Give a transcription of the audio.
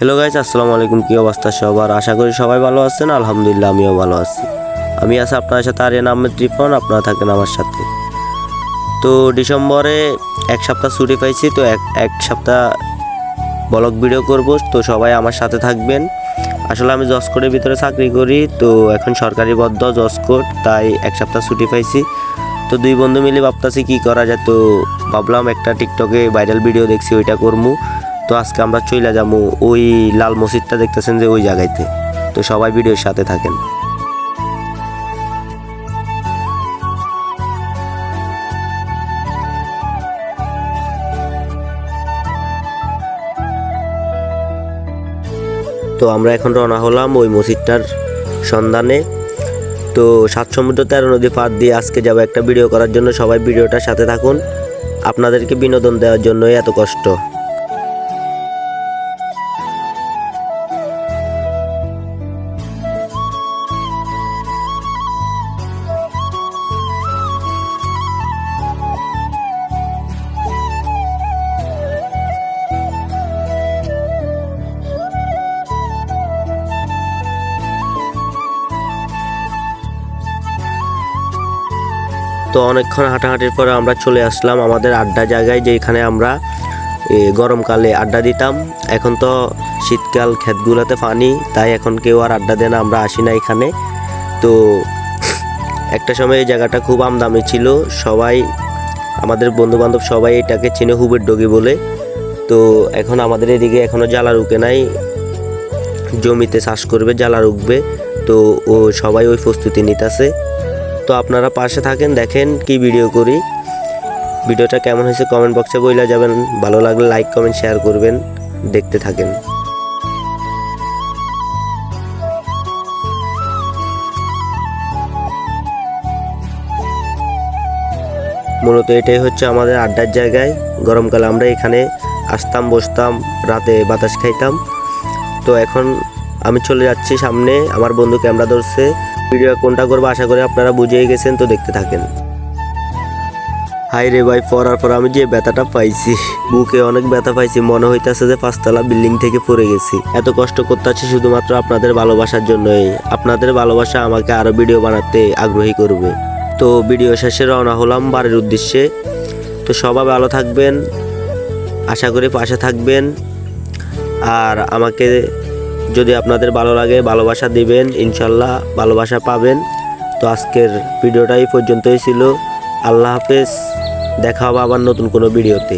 Hello guys, আসসালামু আলাইকুম। কী অবস্থা সবার? আশা করি সবাই ভালো আছেন। আলহামদুলিল্লাহ, আমিও ভালো আছি। আমি আছি আপনার সাথে আরিয়ান আহমেদ রিপন। আপনারা থাকেন আমার সাথে। তো ডিসেম্বরে এক সপ্তাহ ছুটি পাইছি, তো এক সপ্তাহ ব্লগ ভিডিও করব। তো সবাই আমার সাথে থাকবেন। আসলে আমি জজ কোর্টের ভিতরে চাকরি করি, তো এখন সরকারি বদ্ধ জজ কোর্ট, তাই এক সপ্তাহ ছুটি পাইছি। তো দুই বন্ধু মিলে ভাবতেছি কী করা যায়। তো ভাবলাম একটা টিকটকে ভাইরাল ভিডিও দেখছি, ওইটা করবো। তো আজকে আমরা চলে যাবো ওই লাল মসজিদটা দেখতেছেন যে ওই জায়গাতে। তো সবাই ভিডিওর সাথে থাকেন। তো আমরা এখন রওনা হলাম ওই মসজিদটার সন্ধানে। তো 7 সমুদ্র 13 নদী পার দিয়ে আজকে যাবো একটা ভিডিও করার জন্য। সবাই ভিডিওটার সাথে থাকুন। আপনাদেরকে বিনোদন দেওয়ার জন্যই এত কষ্ট। তো অনেকক্ষণ হাঁটাহাঁটির পরে আমরা চলে আসলাম আমাদের আড্ডা জায়গায়, যেখানে আমরা গরমকালে আড্ডা দিতাম। এখন তো শীতকাল, ক্ষেতগুলোতে পানি, তাই এখন কেউ আর আড্ডা দেয় না, আমরা আসি না এখানে। তো একটা সময় এই জায়গাটা খুব আমদামি ছিল। সবাই, আমাদের বন্ধুবান্ধব সবাই এটাকে চিনে হুবের ডগি বলে। তো এখন আমাদের এদিকে এখনও জ্বালা রুকে নাই, জমিতে চাষ করবে, জ্বালা রুকবে। তো ও সবাই ওই প্রস্তুতি নিতেছে। তো আপনারা পাশে থাকেন, দেখেন কি ভিডিও করি। ভিডিওটা কেমন হয়েছে কমেন্ট বক্সে বইলা যাবেন। ভালো লাগলে লাইক কমেন্ট শেয়ার করবেন। দেখতে থাকেন। মূলত এটাই হচ্ছে আমাদের আড্ডার জায়গায়। গরমকালে আমরা এখানে আসতাম, বসতাম, রাতে বাতাস খাইতাম। তো এখন আমি চলে যাচ্ছি সামনে, আমার বন্ধু ক্যামেরা ধরছে। ভিডিও কোনটা করবো আশা করি আপনারা বুঝেই গেছেন। তো দেখতে থাকেন। হাই রে ভাই, পড়ার পর আমি যে ব্যথাটা পাইছি, বুকে অনেক ব্যথা পাইছি। মনে হইতেছে যে 5তলা বিল্ডিং থেকে পড়ে গেছি। এত কষ্ট করতেছি শুধুমাত্র আপনাদের ভালোবাসার জন্যই। আপনাদের ভালোবাসা আমাকে আরো ভিডিও বানাতে আগ্রহী করবে। তো ভিডিও শেষে রওনা হলাম বাড়ির উদ্দেশ্যে। তো সবাই ভালো থাকবেন, আশা করি পাশে থাকবেন। আর আমাকে যদি আপনাদের ভালো লাগে ভালোবাসা দিবেন, ইনশাল্লাহ ভালোবাসা পাবেন। তো আজকের ভিডিওটা এই পর্যন্তই ছিল। আল্লাহ হাফেজ। দেখা হবে আবার নতুন কোনো ভিডিওতে।